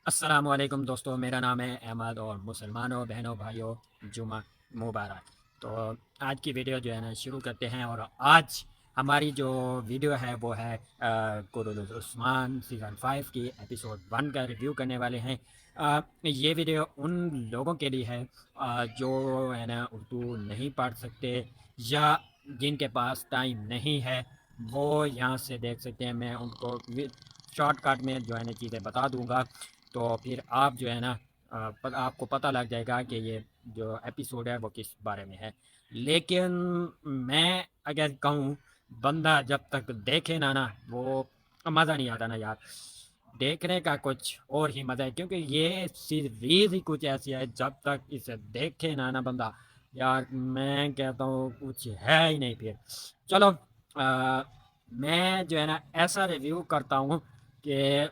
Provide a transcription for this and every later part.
السلام علیکم دوستو، میرا نام ہے احمد اور مسلمانوں بہنوں بھائیوں جمعہ مبارک۔ تو آج کی ویڈیو جو ہے نا شروع کرتے ہیں، اور آج ہماری جو ویڈیو ہے وہ ہے قرۃ العثمان سیزن 5 کی ایپیسوڈ 1 کا ریویو کرنے والے ہیں۔ یہ ویڈیو ان لوگوں کے لیے ہے جو ہے نا اردو نہیں پڑھ سکتے یا جن کے پاس ٹائم نہیں ہے، وہ یہاں سے دیکھ سکتے ہیں۔ میں ان کو شارٹ کٹ میں جو ہے نا چیزیں بتا دوں گا، تو پھر آپ جو ہے نا آپ کو پتہ لگ جائے گا کہ یہ جو ایپیسوڈ ہے وہ کس بارے میں ہے۔ لیکن میں اگر کہوں، بندہ جب تک دیکھے نا وہ مزہ نہیں آتا نا یار۔ دیکھنے کا کچھ اور ہی مزہ ہے، کیونکہ یہ سیریز ہی کچھ ایسی ہے، جب تک اسے دیکھے نا بندہ، یار میں کہتا ہوں کچھ ہے ہی نہیں۔ پھر چلو، میں جو ہے نا ایسا ریویو کرتا ہوں کہ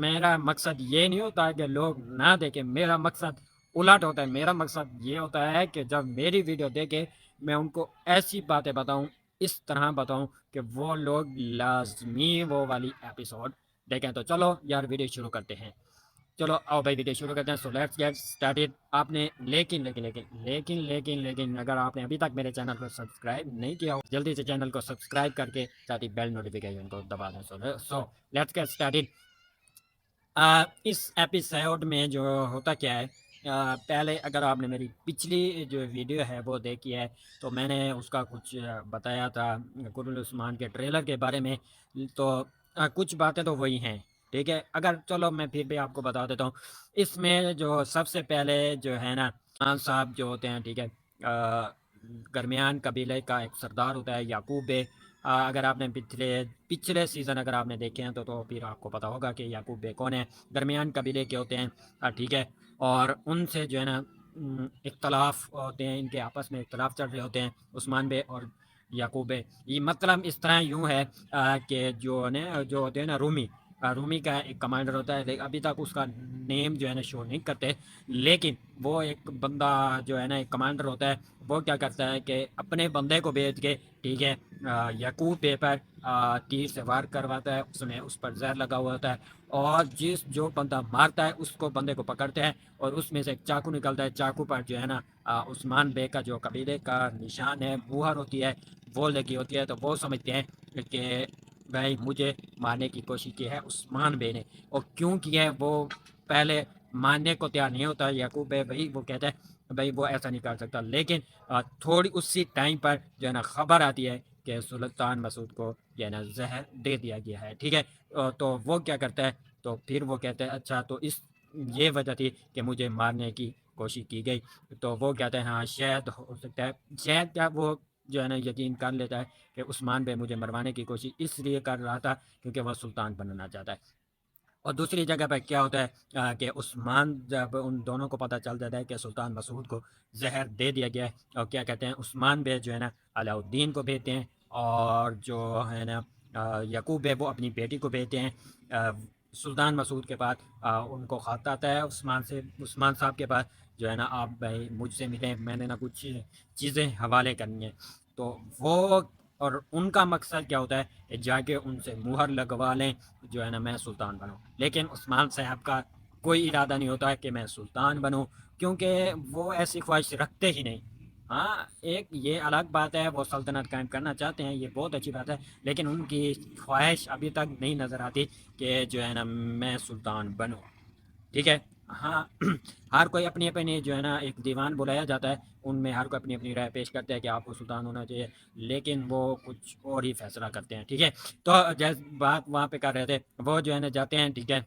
میرا مقصد یہ نہیں ہوتا کہ لوگ نہ دیکھیں، میرا مقصد الٹ ہوتا ہے۔ میرا مقصد یہ ہوتا ہے کہ جب میری ویڈیو دیکھے، میں ان کو ایسی باتیں بتاؤں، اس طرح بتاؤں کہ وہ لوگ لازمی وہ والی ایپیسوڈ دیکھیں۔ تو چلو یار ویڈیو شروع کرتے ہیں۔ چلو آؤ بھائی ویڈیو شروع کرتے ہیں۔ So let's get started. آپ نے لیکن اگر آپ نے ابھی تک میرے چینل کو سبسکرائب نہیں کیا ہو، جلدی سے چینل کو سبسکرائب کر کے ساتھ ہی بیل نوٹیفیکیشن کو دبا دیں۔ So let's get started. اس ایپیسوڈ میں جو ہوتا کیا ہے، پہلے اگر آپ نے میری پچھلی جو ویڈیو ہے وہ دیکھی ہے تو میں نے اس کا کچھ بتایا تھا قرۃ العثمان کے ٹریلر کے بارے میں، تو کچھ باتیں تو وہی ہیں، ٹھیک ہے۔ اگر چلو میں پھر بھی آپ کو بتا دیتا ہوں۔ اس میں جو سب سے پہلے جو ہے نا خان صاحب جو ہوتے ہیں، ٹھیک ہے، درمیان قبیلے کا ایک سردار ہوتا ہے یعقوب بے۔ اگر آپ نے پچھلے سیزن اگر آپ نے دیکھے ہیں تو پھر آپ کو پتا ہوگا کہ یعقوب بے کون ہے۔ درمیان قبیلے کے ہوتے ہیں، ٹھیک ہے، اور ان سے جو ہے نا اختلاف ہوتے ہیں، ان کے آپس میں اختلاف چل رہے ہوتے ہیں عثمان بے اور یعقوب بے۔ یہ مطلب اس طرح یوں ہے کہ جو ہوتے ہیں نا رومی کا ایک کمانڈر ہوتا ہے، لیکن ابھی تک اس کا نیم جو ہے نا شو نہیں کرتے، لیکن وہ ایک بندہ جو ہے نا ایک کمانڈر ہوتا ہے، وہ کیا کرتا ہے کہ اپنے بندے کو بھیج کے، ٹھیک ہے، یعقوب بے پر تیر سے وار کرواتا ہے۔ اس پر زہر لگا ہوا ہوتا ہے، اور جو بندہ مارتا ہے اس کو بندے کو پکڑتے ہیں، اور اس میں سے ایک چاقو نکلتا ہے۔ چاقو پر جو ہے نا عثمان بے کا جو قبیلے کا نشان ہے، مہر ہوتی ہے، وہ لگی ہوتی ہے۔ تو وہ سمجھتے ہیں کہ بھائی مجھے مارنے کی کوشش کی ہے عثمان بے نے، اور کیوں کی ہے وہ پہلے ماننے کو تیار نہیں ہوتا یعقوب بے، بھائی وہ کہتا ہے بھائی وہ ایسا نہیں کر سکتا، لیکن تھوڑی اسی ٹائم پر جو ہے نا خبر آتی ہے کہ سلطان مسعود کو جو ہے نا زہر دے دیا گیا ہے، ٹھیک ہے۔ تو وہ کیا کرتا ہے، تو پھر وہ کہتا ہے اچھا تو یہ وجہ تھی کہ مجھے مارنے کی کوشش کی گئی۔ تو وہ کہتے ہیں ہاں شاید ہو سکتا ہے، شاید کیا وہ جو ہے نا یقین کر لیتا ہے کہ عثمان بے مجھے مروانے کی کوشش اس لیے کر رہا تھا کیونکہ وہ سلطان بننا چاہتا ہے۔ اور دوسری جگہ پہ کیا ہوتا ہے کہ عثمان، جب ان دونوں کو پتہ چل جاتا ہے کہ سلطان مسعود کو زہر دے دیا گیا ہے، اور کیا کہتے ہیں عثمان بے جو ہے نا علاء الدین کو بھیجتے ہیں، اور جو ہے نا یعقوب بے وہ اپنی بیٹی کو بھیجتے ہیں سلطان مسعود کے پاس۔ ان کو خط آتا ہے عثمان صاحب کے پاس، جو ہے نا آپ بھائی مجھ سے ملیں، میں نے نا کچھ چیزیں حوالے کرنی ہیں۔ تو وہ اور ان کا مقصد کیا ہوتا ہے کہ جا کے ان سے مہر لگوا لیں، جو ہے نا میں سلطان بنوں۔ لیکن عثمان صاحب کا کوئی ارادہ نہیں ہوتا ہے کہ میں سلطان بنوں، کیونکہ وہ ایسی خواہش رکھتے ہی نہیں۔ ہاں ایک یہ الگ بات ہے، وہ سلطنت قائم کرنا چاہتے ہیں، یہ بہت اچھی بات ہے، لیکن ان کی خواہش ابھی تک نہیں نظر آتی کہ جو ہے نا میں سلطان بنوں، ٹھیک ہے۔ ہاں ہر کوئی اپنی اپنی جو ہے نا ایک دیوان بلایا جاتا ہے، ان میں ہر کوئی اپنی اپنی رائے پیش کرتا ہے کہ آپ کو سلطان ہونا چاہیے، لیکن وہ کچھ اور ہی فیصلہ کرتے ہیں، ٹھیک ہے۔ تو جیسے بات وہاں پہ کر رہے تھے، وہ جو ہے نا جاتے ہیں، ٹھیک ہے،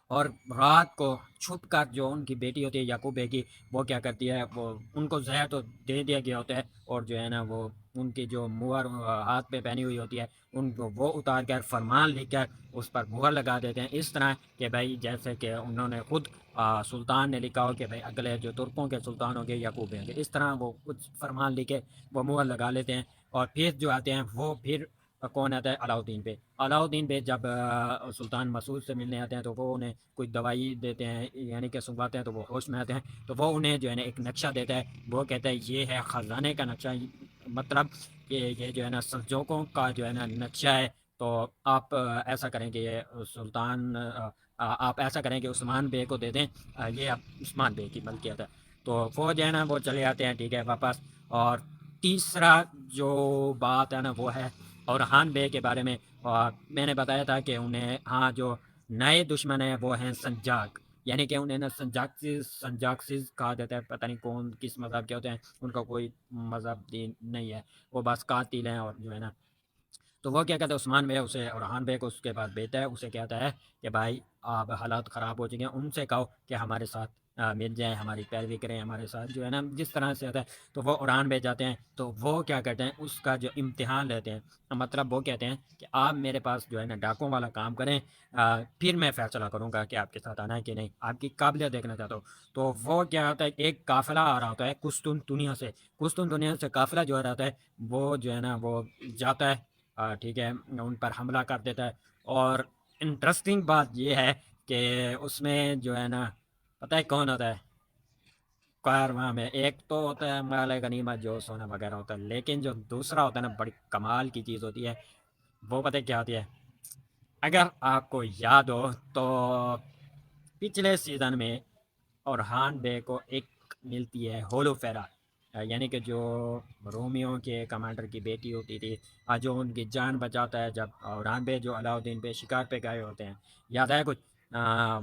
اور رات کو چھپ کر جو ان کی بیٹی ہوتی ہے یعقوب بے کی، وہ کیا کرتی ہے، وہ ان کو زہر تو دے دیا گیا ہوتا ہے، اور جو ہے نا وہ ان کی جو مہر ہاتھ پہ پہنی ہوئی ہوتی ہے، ان کو وہ اتار کر فرمان لکھ کر اس پر مہر لگا دیتے ہیں، اس طرح کہ بھائی جیسے کہ انہوں نے خود سلطان نے لکھا ہو کہ بھائی اگلے جو ترکوں کے سلطان ہوں گے یعقوب بے ہوں گے، اس طرح وہ کچھ فرمان لکھے وہ مہر لگا لیتے ہیں۔ اور پھر جو آتے ہیں وہ پھر کون آتا ہے، علاء الدین بے۔ علاء الدین بے جب سلطان مسعود سے ملنے آتے ہیں تو وہ انہیں کچھ دوائی دیتے ہیں، یعنی کہ سنگواتے ہیں تو وہ ہوش میں آتے ہیں، تو وہ انہیں جو ہے نا ایک نقشہ دیتا ہے، وہ کہتا ہے یہ ہے خزانے کا نقشہ، مطلب کہ یہ جو ہے نا سلجوقوں کا جو ہے نا نقشہ ہے، تو آپ ایسا کریں کہ یہ سلطان آپ ایسا کریں کہ عثمان بے کو دے دیں، یہ اب عثمان بے کی ملکیت ہے۔ تو وہ جو ہے نا وہ چلے آتے ہیں، ٹھیک ہے، واپس۔ اور تیسرا جو بات ہے نا وہ ہے اورحان بے کے بارے میں۔ میں نے بتایا تھا کہ انہیں ہاں جو نئے دشمن ہیں وہ ہیں سنجاق، یعنی کہ انہیں نا سنجاکسز کہا جاتا ہے، پتہ نہیں کون کس مذہب کے ہوتے ہیں، ان کا کوئی مذہب دین نہیں ہے، وہ بس قاتل ہیں اور جو ہے نا۔ تو وہ کیا کہتا ہے، عثمان بے اسے اورحان بے کو اس کے بعد بیچتا ہے، اسے کہتا ہے کہ بھائی آپ حالات خراب ہو چکے ہیں، ان سے کہو کہ ہمارے ساتھ مل جائیں، ہماری پیروی کریں، ہمارے ساتھ جو ہے نا جس طرح سے ہوتا ہے۔ تو وہ اورحان بے جاتے ہیں، تو وہ کیا کرتے ہیں، اس کا جو امتحان لیتے ہیں، مطلب وہ کہتے ہیں کہ آپ میرے پاس جو ہے نا ڈاکوں والا کام کریں، پھر میں فیصلہ کروں گا کہ آپ کے ساتھ آنا ہے کہ نہیں، آپ کی قابلیت دیکھنا چاہتا ہوں۔ تو وہ کیا ہوتا ہے، ایک قافلہ آ رہا ہوتا ہے قسطنطنیہ سے قافلہ جو آ رہا ہوتا ہے، وہ جو ہے نا وہ جاتا ہے، ٹھیک ہے، ان پر حملہ کر دیتا ہے۔ اور انٹرسٹنگ بات یہ ہے کہ اس میں جو ہے نا پتہ ہے کون ہوتا ہے کارواں میں، ایک تو ہوتا ہے مال غنیمت جو سونا وغیرہ ہوتا ہے، لیکن جو دوسرا ہوتا ہے نا بڑی کمال کی چیز ہوتی ہے، وہ پتہ ہے کیا ہوتی ہے؟ اگر آپ کو یاد ہو تو پچھلے سیزن میں اورحان بے کو ایک ملتی ہے ہولو فیرا، یعنی کہ جو رومیو کے کمانڈر کی بیٹی ہوتی تھی، جو ان کی جان بچاتا ہے جب اورحان بے جو علاؤدین پہ شکار پہ گئے ہوتے ہیں، یاد ہے کچھ؟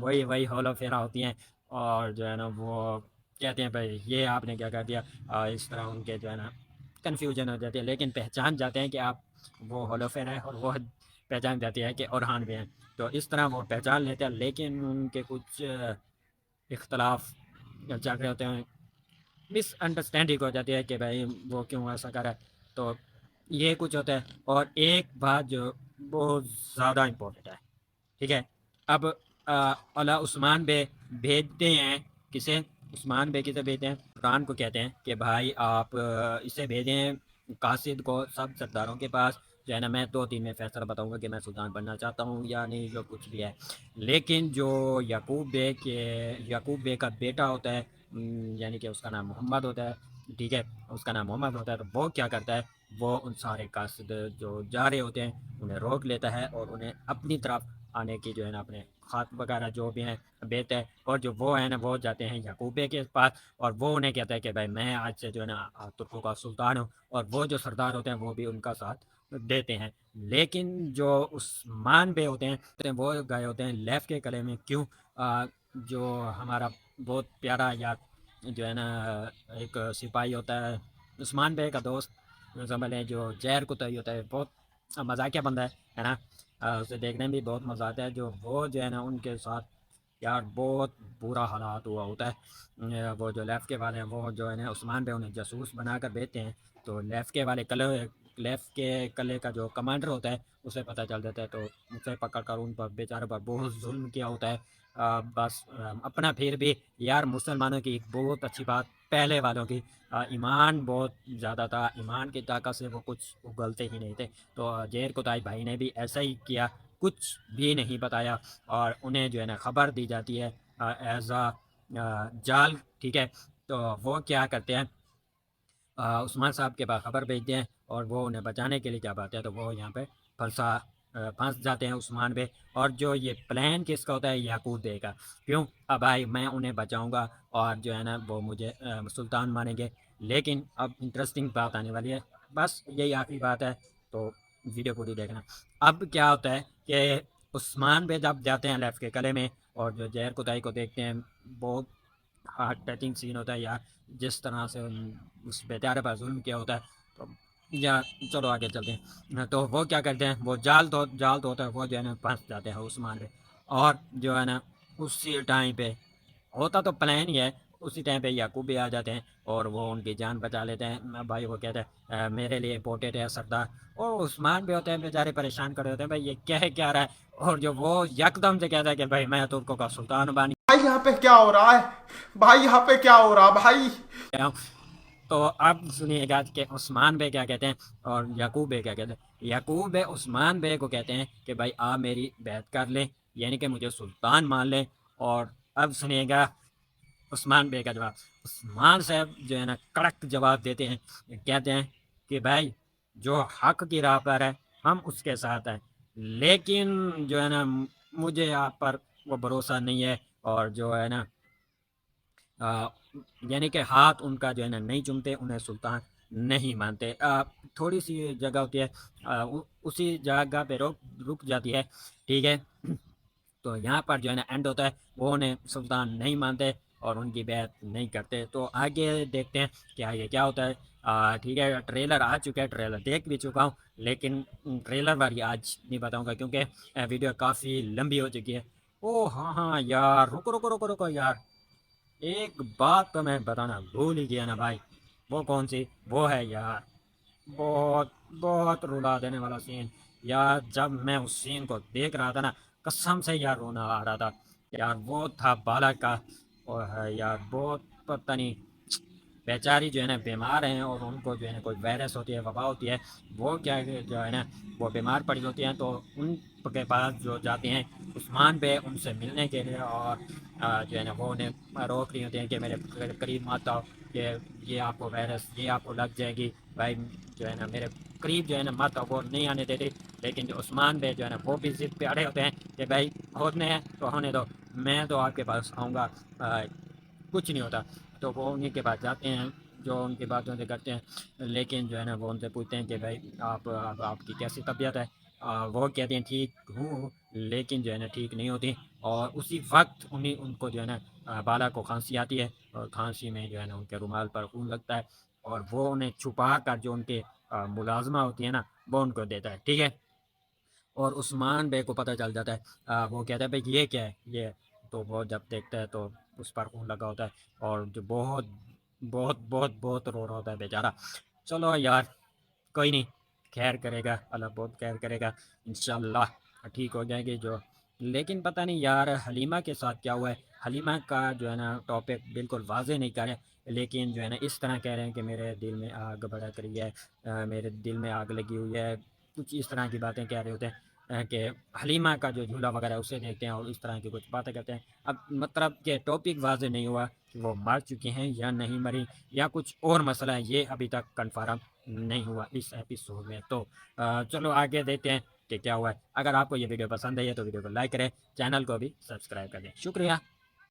وہی ہولو فیرا ہوتی ہیں۔ اور جو ہے نا وہ کہتے ہیں بھائی یہ آپ نے کیا کر دیا، اس طرح ان کے جو ہے نا کنفیوژن ہو جاتی ہے، لیکن پہچان جاتے ہیں کہ آپ وہ ہولو فیرا ہے، اور وہ پہچان جاتی ہے کہ اورحان بے ہیں۔ تو اس طرح وہ پہچان لیتے ہیں، لیکن ان کے کچھ اختلاف چل رہے ہوتے ہیں، مس انڈرسٹینڈنگ ہو جاتی ہے کہ بھائی وہ کیوں ایسا کر رہا ہے۔ تو یہ کچھ ہوتا ہے۔ اور ایک بات جو بہت زیادہ امپورٹنٹ ہے، ٹھیک ہے، اب علا عثمان بے بھیجتے ہیں کسے؟ عثمان بے کسے بھیجتے ہیں؟ قرآن کو کہتے ہیں کہ بھائی آپ اسے بھیجیں قاصد کو سب سرداروں کے پاس، جو ہے نا میں 2 دن میں فیصلہ بتاؤں گا کہ میں سلطان بننا چاہتا ہوں یا نہیں، جو کچھ بھی ہے۔ لیکن جو یعقوب بے کا بیٹا ہوتا ہے، یعنی کہ اس کا نام محمد ہوتا ہے، ٹھیک ہے، اس کا نام محمد ہوتا ہے، تو وہ کیا کرتا ہے، وہ ان سارے قاصد جو جا رہے ہوتے ہیں انہیں روک لیتا ہے، اور انہیں اپنی طرف آنے کی جو ہے نا اپنے خط وغیرہ جو بھی ہیں بیچتا ہے۔ اور جو وہ ہیں نا وہ جاتے ہیں یعقوب بے کے پاس، اور وہ انہیں کہتا ہے کہ بھائی میں آج سے جو ہے نا ترکوں کا سلطان ہوں، اور وہ جو سردار ہوتے ہیں وہ بھی ان کا ساتھ دیتے ہیں۔ لیکن جو عثمان بے ہوتے ہیں وہ گئے ہوتے ہیں لیف کے قلعے میں، کیوں؟ جو ہمارا بہت پیارا یار جو ہے نا ایک سپاہی ہوتا ہے عثمان بے کا دوست، سمجھ لیں جو زہر کوتاہی ہوتا ہے، بہت مزاقیہ بندہ ہے نا، اسے دیکھنے میں بھی بہت مزہ آتا ہے۔ جو وہ جو ہے نا ان کے ساتھ یار بہت برا حالات ہوا ہوتا ہے۔ وہ جو لیف کے والے ہیں وہ جو ہے نا عثمان بے انہیں جاسوس بنا کر بھیجتے ہیں، تو لیف کے قلعے کا جو کمانڈر ہوتا ہے اسے پتہ چل جاتا ہے، تو اسے پکڑ کر ان پر بیچارے پر بہت ظلم کیا ہوتا ہے۔ بس اپنا پھر بھی یار مسلمانوں کی ایک بہت اچھی بات، پہلے والوں کی ایمان بہت زیادہ تھا، ایمان کی طاقت سے وہ کچھ اگلتے ہی نہیں تھے۔ تو زہر کوتاہی بھائی نے بھی ایسا ہی کیا، کچھ بھی نہیں بتایا، اور انہیں جو ہے نا خبر دی جاتی ہے ایز جال، ٹھیک ہے۔ تو وہ کیا کرتے ہیں، عثمان صاحب کے پاس خبر بھیجتے ہیں، اور وہ انہیں بچانے کے لیے کیا بات ہے، تو وہ یہاں پہ پھنس جاتے ہیں عثمان بے۔ اور جو یہ پلان کس کا ہوتا ہے، یعقوب بے کا، کیوں؟ اب بھائی میں انہیں بچاؤں گا اور جو ہے نا وہ مجھے سلطان مانیں گے۔ لیکن اب انٹرسٹنگ بات آنے والی ہے، بس یہی آخری بات ہے، تو ویڈیو پوری دیکھنا۔ اب کیا ہوتا ہے کہ عثمان بے جب جاتے ہیں لیف کے قلعے میں، اور جو زہر کوتاہی کو دیکھتے ہیں، بہت ہارٹ ٹچنگ سین ہوتا ہے یار، جس طرح سے اس بیچارے پر ظلم کیا ہوتا ہے۔ تو یا چلو آگے چلتے ہیں۔ تو وہ کیا کرتے ہیں، وہ جال تو ہوتا ہے، وہ جو ہے نا پھنس جاتے ہیں عثمان پہ، اور جو ہے نا اسی ٹائم پہ ہوتا تو پلان ہی ہے، اسی ٹائم پہ یعقوب بھی آ جاتے ہیں، اور وہ ان کی جان بچا لیتے ہیں۔ بھائی وہ کہتے ہیں میرے لیے امپورٹنٹ ہے سردار، اور عثمان بھی ہوتے ہیں بیچارے پریشان کر رہے ہوتے ہیں، بھائی یہ کیا رہا ہے، اور جو وہ یکدم سے کہتا ہے کہ بھائی میں ترکوں کا سلطان بن بھائی یہاں پہ کیا ہو رہا ہے؟ بھائی یہاں پہ کیا ہو رہا بھائی؟ گیا ہوں۔ تو اب سنیے گا کہ عثمان بے کیا کہتے ہیں اور یعقوب بے کیا کہتے ہیں۔ یعقوب بے عثمان بے کو کہتے ہیں کہ بھائی آپ میری بیعت کر لیں، یعنی کہ مجھے سلطان مان لیں۔ اور اب سنیے گا عثمان بے کا جواب۔ عثمان صاحب جو ہے نا کڑک جواب دیتے ہیں، کہتے ہیں کہ بھائی جو حق کی راہ پر ہے ہم اس کے ساتھ ہیں، لیکن جو ہے نا مجھے آپ پر وہ بھروسہ نہیں ہے، اور جو ہے نا یعنی کہ ہاتھ ان کا جو ہے نا نہیں چومتے، انہیں سلطان نہیں مانتے۔ تھوڑی سی جگہ ہوتی ہے، اسی جگہ پہ رک جاتی ہے، ٹھیک ہے۔ تو یہاں پر جو ہے نا اینڈ ہوتا ہے، وہ انہیں سلطان نہیں مانتے اور ان کی بیعت نہیں کرتے۔ تو آگے دیکھتے ہیں کہ آگے کیا ہوتا ہے۔ ٹھیک ہے، ٹریلر آ چکا ہے، ٹریلر دیکھ بھی چکا ہوں، لیکن ٹریلر والی آج نہیں بتاؤں گا کیونکہ ویڈیو کافی لمبی ہو چکی ہے۔ او ہاں ہاں یار، رکو رکو رکو رکو یار، ایک بات تو میں بتانا بھول ہی گیا نا بھائی۔ وہ کون سی؟ وہ ہے یار، بہت بہت رلا دینے والا سین یار۔ جب میں اس سین کو دیکھ رہا تھا نا، قسم سے یار رونا آ رہا تھا یار۔ وہ تھا بالا کا، اور ہے یار بہت پتہ نہیں، بیچاری جو ہے نا بیمار ہیں، اور ان کو جو ہے نا کوئی وائرس ہوتی ہے، وبا ہوتی ہے، وہ کیا ہے جو ہے نا وہ بیمار پڑی ہوتی ہیں، تو ان کے پاس جو جاتے ہیں عثمان بے ان سے ملنے کے لیے، اور جو ہے نا وہ انہیں روک رہی ہوتی ہیں کہ میرے قریب مت آؤ، کہ یہ آپ کو وائرس، یہ آپ کو لگ جائے گی بھائی، جو ہے نا میرے قریب جو ہے نا مت آؤ، وہ نہیں آنے دیتے۔ لیکن جو عثمان بے جو ہے نا وہ بھی ضد پہ اڑے ہوتے ہیں کہ بھائی ہونے ہیں تو ہونے دو، میں تو آپ کے پاس آؤں گا، کچھ نہیں ہوتا۔ تو وہ انہیں کے پاس جاتے ہیں، جو ان کی باتوں سے کرتے ہیں، لیکن جو ہے نا وہ ان سے پوچھتے ہیں کہ بھائی آپ کی کیسی طبیعت ہے؟ وہ کہتے ہیں ٹھیک ہوں، لیکن جو ہے نا ٹھیک نہیں ہوتی، اور اسی وقت ان کو جو ہے نا بالا کو کھانسی آتی ہے، اور کھانسی میں جو ہے نا ان کے رومال پر خون لگتا ہے، اور وہ انہیں چھپا کر جو ان کے ملازمہ ہوتی ہے نا وہ ان کو دیتا ہے، ٹھیک ہے۔ اور عثمان بے کو پتہ چل جاتا ہے، وہ کہتا ہے بھائی یہ کیا ہے یہ، تو وہ جب دیکھتا ہے تو اس پر خون لگا ہوتا ہے، اور جو بہت بہت بہت بہت رو رہا ہوتا ہے بیچارہ۔ چلو یار، کوئی نہیں، خیر کرے گا اللہ، بہت خیر کرے گا انشاءاللہ، ٹھیک ہو جائے گی جو۔ لیکن پتہ نہیں یار حلیمہ کے ساتھ کیا ہوا ہے۔ حلیمہ کا جو ہے نا ٹاپک بالکل واضح نہیں کرے، لیکن جو ہے نا اس طرح کہہ رہے ہیں کہ میرے دل میں آگ بھڑک رہی ہے، میرے دل میں آگ لگی ہوئی ہے، کچھ اس طرح کی باتیں کہہ رہے ہوتے ہیں، کہ حلیمہ کا جو جھولا وغیرہ اسے دیکھتے ہیں، اور اس طرح کی کچھ باتیں کرتے ہیں۔ اب مطلب کہ ٹاپک واضح نہیں ہوا کہ وہ مر چکی ہیں یا نہیں مری، یا کچھ اور مسئلہ ہے، یہ ابھی تک کنفرم نہیں ہوا اس ایپیسوڈ میں۔ تو چلو آگے دیکھتے ہیں کہ کیا ہوا ہے۔ اگر آپ کو یہ ویڈیو پسند ہے تو ویڈیو کو لائک کریں، چینل کو بھی سبسکرائب کر دیں، شکریہ۔